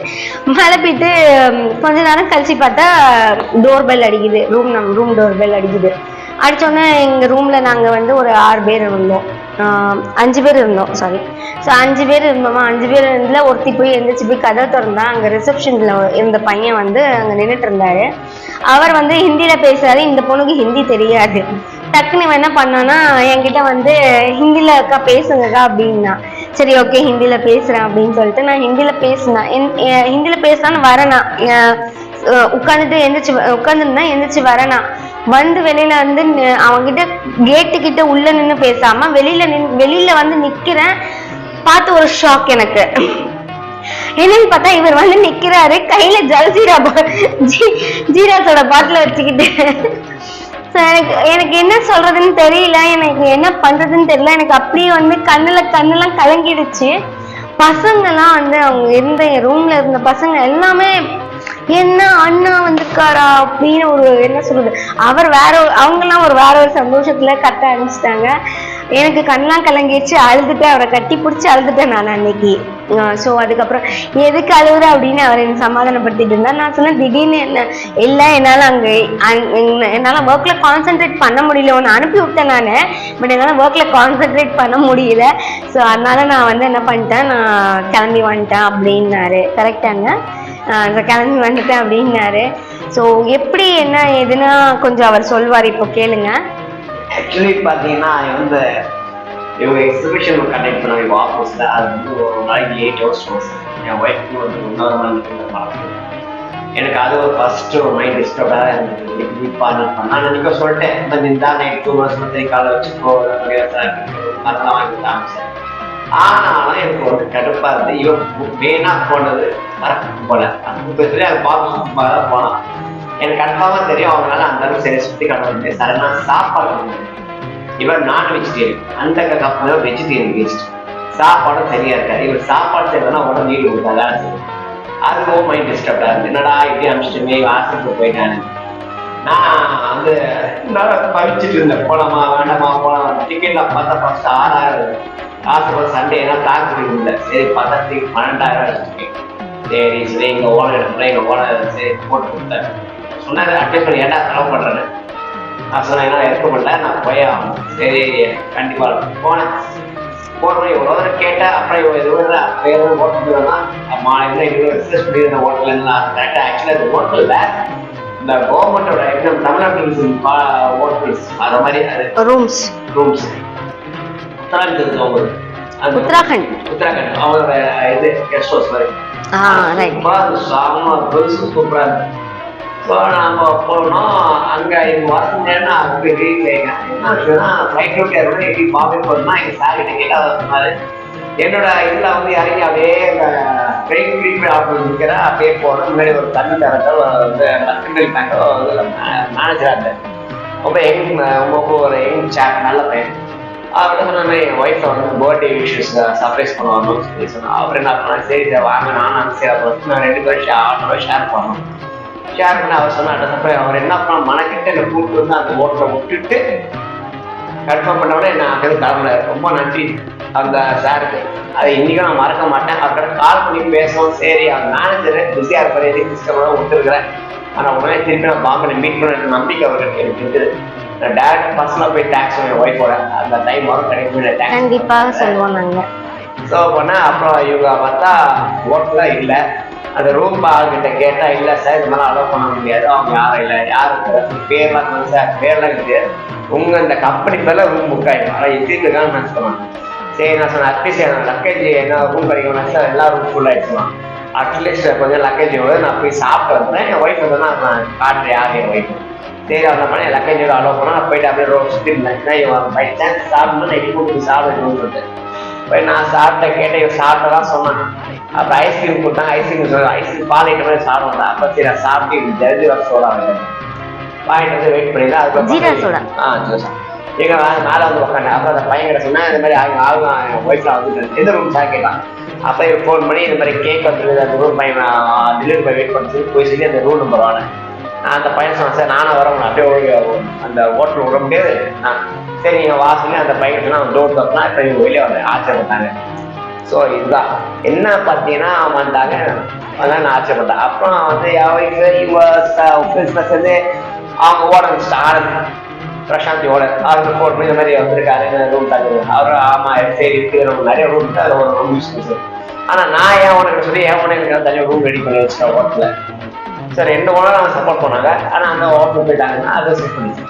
மழை பெய்து கொஞ்ச நேரம் கழிச்சு பார்த்தா டோர் பெல் அடிக்குது. ரூம் டோர் பெல் அடிக்குது. அடிச்சோடனே எங்கள் ரூமில் நாங்கள் வந்து ஒரு 6 பேர் இருந்தோம். 5 பேர் இருந்தோம், சாரி. ஸோ 5 பேர் இருந்தோமா, 5 பேர் இருந்ததில் ஒருத்தி போய் எந்திரிச்சு போய் கதை திறந்தா. அங்கே ரிசப்ஷனில் இருந்த பையன் வந்து அங்கே நின்றுட்டு இருந்தாரு. அவர் வந்து ஹிந்தியில் பேசுறாரு. இந்த பொண்ணுக்கு ஹிந்தி தெரியாது. டக்குன்னு இவன் என்ன பண்ணான்னா என்கிட்ட வந்து ஹிந்தியில் அக்கா பேசுங்கக்கா அப்படின்னா. சரி, ஓகே, ஹிந்தியில் பேசுகிறேன் அப்படின்னு சொல்லிட்டு நான் ஹிந்தியில் பேசினேன். ஹிந்தியில் பேசலான்னு வரேனா, உட்காந்துட்டு எந்திரிச்சு வரேனா, வந்து வெளியில வந்து அவங்கிட்ட கேட்டுக்கிட்ட உள்ள நின்று பேசாம வெளியில வந்து நிக்கிறேன். பார்த்து ஒரு ஷாக் எனக்கு. என்னன்னு பார்த்தா இவர் வந்து நிக்கிறாரு, கையில ஜீராஸோட பாட்டில வச்சுக்கிட்டு. எனக்கு என்ன சொல்றதுன்னு தெரியல, எனக்கு என்ன பண்றதுன்னு தெரியல. எனக்கு அப்படியே வந்து கண்ணெல்லாம் கலங்கிடுச்சு. பசங்கெல்லாம் வந்து அவங்க இருந்த ரூம்ல இருந்த பசங்க எல்லாமே என்ன அண்ணா வந்திருக்காரா அப்படின்னு ஒரு என்ன சொல்றது, அவங்கெல்லாம் வேற ஒரு சந்தோஷத்துல கத்த ஆரம்பிச்சிட்டாங்க. எனக்கு கண்ணெல்லாம் கலங்கிடுச்சு. அழுதுட்டு அவரை கட்டி பிடிச்சி அழுதுட்டேன் நான் அன்னைக்கு. ஸோ அதுக்கப்புறம் எதுக்கு அழுகுற அப்படின்னு அவர் எனக்கு சமாதானப்படுத்திட்டு இருந்தார். நான் சொன்னேன், திடீர்னு இல்லை, என்னால் ஒர்க்கில் கான்சென்ட்ரேட் பண்ண முடியல. ஒன்று அனுப்பி விட்டேன் நான், பட் என்னால் ஒர்க்கில் கான்சென்ட்ரேட் பண்ண முடியல. ஸோ அதனால நான் வந்து என்ன பண்ணிட்டேன், நான் கிளம்பி வந்துட்டேன் அப்படின்னாரு. கரெக்டாங்க, கிளம்பி வந்துட்டேன் அப்படின்னாரு. ஸோ எப்படி என்ன எதுனா கொஞ்சம் அவர் சொல்வார், இப்போ கேளுங்க. ஆக்சுவலி பார்த்தீங்கன்னா வந்து இவங்க எக்ஸிபிஷன் கண்டக்ட் பண்ண இப்போ ஆஃபீஸில் அது வந்து ஒரு நாளைக்கு 8 hours கோர்ஸ். என் ஒய்ஃப்க்கு வந்து 1.5 மணி நேரம். எனக்கு அது ஒரு ஃபர்ஸ்ட் ஒரு மைண்ட் டிஸ்டர்பாக இருந்தது. எப்படி பார்ட்னர் பண்ண நான் நினைக்க சொல்லிட்டேன், இந்த நைட் 2 hours வந்து காலை வச்சுக்கோ அதெல்லாம் வாங்கி காமிச்சேன். ஆனாலும் எனக்கு ஒரு கடுப்பாக இருந்து இவன் மெயினாக போனது மறக்க போல. அந்த பேசுலேயே அது பார்க்க சும்மா தான் போனான். எனக்கு கன்ஃபார்மாக தெரியும் அவங்களால அந்த அளவுக்கு சரி சுற்றி காட்ட சரணா சாப்பாடு. இவர் நான் வெஜிடேரியன், அந்த கப்பல் வெஜிடேரியன் வேஸ்ட். சாப்பாடும் சரியா இருக்காது. இவர் சாப்பாடு செய்யறதுனா உடனே வீடு கொடுத்தா செய்யும். அதுவும் மைண்ட் டிஸ்டர்ப்டாக இருக்கு. என்னடா இப்படி அனுப்பிச்சிட்டுமே ஆசிரியர் போயிட்டானு நான் வந்து பவிச்சுட்டு இருந்தேன். போலாமா வேண்டாமா போலாம். டிக்கெட்லாம் பார்த்தா ஃபர்ஸ்ட் 6000 ஆசிரியர் சண்டே ஏன்னா பிளாக் இல்லை. சரி பார்த்தா 12,000 டிக்கெட். சரி சரி எங்க ஓனர் எடுத்துட்டேன். எங்க ஓனர் சரி போட்டு கொடுத்தேன். சொன்னாரு அட்வைஸ் பண்ணி ஏன்டா செலவு பண்ணுறேன்னு. நான் சொன்னேன் என்னால் இருக்க முடியல, நான் போய் ஆகணும். சரி கண்டிப்பாக போனேன். போடுறேன் இவ்வளோ தூரம் கேட்டேன். அப்புறம் எதுவும் வேறு ஹோட்டல் தான் மாநில ரிசர்ச் பண்ணியிருந்த ஹோட்டல் எல்லாம் கரெக்டாக. ஆக்சுவலாக அந்த ஹோட்டலில் இந்த கவர்மெண்டோட எக்ஸாம் தமிழ்நாட்டு ஹோட்டல்ஸ் அது மாதிரி அது ரூம்ஸ் உத்தராகண்ட் அவங்களோட இது கெஸ்ட் ஹவுஸ் மாதிரி சூப்பராக இருக்கு. ஸோ நம்ம போனோம். அங்கே எங்கள் வரணும்னா அங்கே என்ன ஃப்ளைட் ரூட் ஏறணும். எப்படி பாம்பே போகணும்னா எங்கள் சார்கிட்ட கேட்டால் அவர் சொன்னார், என்னோட இதில் வந்து இறங்கி அப்படியே ட்ரெயின் ப்ரீபெய்ட் ஆஃபர் இருக்கிற அப்படியே போகணும். முன்னாடி ஒரு தண்ணி தரத்தோ வந்து மர்கண்டல் பேங்கோ இதில் மேனேஜராக இருந்தேன். ரொம்ப ஒரு யங் சேப், நல்ல பையன். அவர்கிட்ட சொன்ன என் ஒய்ஃபை வந்து பர்த்டே விஷஸ் சர்ப்ரைஸ் பண்ணுவாங்கன்னு சொல்லி சொன்னேன். அவர் என்ன பண்ணால் சரி சார் வாங்க நானும் சரி அப்போ நான் 2 பேரும் ஷேர் பண்ணோம். ஷேர் பண்ண அவர் சொன்ன அட்ரஸ் போய் அவர் என்ன பண்ண மனக்கிட்ட என்னை கூப்பிட்டு வந்து அந்த ஹோட்டலை விட்டுட்டு கன்ஃபார்ம் பண்ணோட நான் அங்கே கிளம்புல. ரொம்ப நன்றி அந்த சாருக்கு. அதை இன்றைக்கும் நான் மறக்க மாட்டேன். அவர்கிட்ட கால் பண்ணி பேசுவோம். சரி அந்த மேனேஜர் பிஸியாக இருப்பார், எதுவும் சிஸ்டமோட விட்டுருக்கிறேன். ஆனால் உடனே திருப்பி நான் பாம்பே மீட் பண்ண நம்பிக்கை அவருக்கு எனக்கு இருக்குது. நான் டேரக்ட் பர்சனலாக போய் டேக்ஸ் என் ஒய்ஃபோட அந்த டைம் வரும் கிடைக்கும் கண்டிப்பாக சொல்லுவோம் நாங்கள். ஸோ பண்ணேன். அப்புறம் இவங்க பார்த்தா ஹோட்டலாக இல்லை. அந்த ரூம் ஆள்கிட்ட கேட்டால் இல்லை சார் இது மாதிரி அலோவ் பண்ண முடியாது, அவங்க யாரும் இல்லை, யாருக்கு பேர்லாம் சார் பேர்லாம் கிடையாது, உங்கள் இந்த கம்பெனி பேரில் ரூம் புக் ஆகிடும். ஆனால் எப்படி இருக்கான்னு நான் சொன்னேன். சரி நான் சொன்னேன் அட்லீஸ்ட் லக்கேஜ் என்ன ரூம் கிடைக்கணும் சார், எல்லா ரூம் ஃபுல் ஆகிடுச்சுலாம். அட்லீஸ்ட் கொஞ்சம் லக்கேஜ் நான் போய் சாப்பிட்டு வந்தேன். என் ஒய்ஃப் வந்து நான் காட்டுறேன் யார் என் ஒய்ஃப். சரி அந்த மாதிரி என் லக்கேஜோட அலோவ் பண்ணால் நான் போயிட்டு அப்படியே ரோட் சுற்றி இருந்தேன். பை சான்ஸ் சாப்பிடணும் நான் எப்படி கூப்பிட்டு சாப்பிடுன்னு சொல்லிட்டு போய் நான் சாப்பிட்ட கேட்டேன். இவன் சாப்பிட்டதான் சொன்னான். அப்புறம் ஐஸ்கிரீம் கொடுத்தாங்க. ஐஸ்கிரீம் பால் ஐட்டம் மாதிரி சாப்பிடுவாங்க. அப்போ சரி நான் சாப்பிட்டு ஜல்ஜீரா சோடா வாங்கிட்டு வந்து வெயிட் பண்ணிடலாம். அதுக்கப்புறம் எங்க மேலே வந்து உட்காந்து அப்புறம் அந்த பையன் கிட்ட சொன்னேன் இந்த மாதிரி அவங்க ஒய்ஃப்ல வந்து எந்த ரூம் சார் கேட்டான். அப்போ இவன் ஃபோன் பண்ணி இந்த மாதிரி கேக் வந்து அந்த ரூம் பையன் டெலிவரி பாய் வெயிட் பண்ணி போய் சொல்லி அந்த ரூம் நம்பர் வாங்க. நான் அந்த பையன் சொன்னேன் சார் நானும் வரேன் அப்படியே அந்த ஹோட்டல் விட முடியாது. சரி நீங்கள் வாசலே அந்த பையன் சொன்னால் டோர் தப்புனா இப்போ வெளியே வந்து ஆச்சரியப்பட்டாங்க. ஸோ இதுதான் என்ன பார்த்தீங்கன்னா வந்தாங்க அதெல்லாம் நான் ஆச்சரியப்பட்டேன். அப்புறம் வந்து என் ஒய்ஃபு இவங்க பிஸ்னஸ் வந்து அவங்க ஓட ஆரம்பி பிரசாந்தி ஓட அவங்க ஃபோன் பண்ணி இந்த மாதிரி வந்திருக்காரு ரூம் தங்குது. அவரும் ஆமாம் சரி இருக்குது, நம்ம நிறைய ரூம் இருக்குது, அதில் ஒரு ரூம் யூஸ் பண்ணுறது. ஆனால் நான் ஏன் உனக்கு சொல்லி ஏன் உனக்கு தனியாக ரூம் ரெடி பண்ணி வச்சுட்டேன் ஹோட்டலில். சரி 2 ஓனர் அவங்க சப்போர்ட் பண்ணாங்க. ஆனால் அந்த ஹோட்டல் போயிட்டாங்கன்னா அதை செட் பண்ணிச்சு.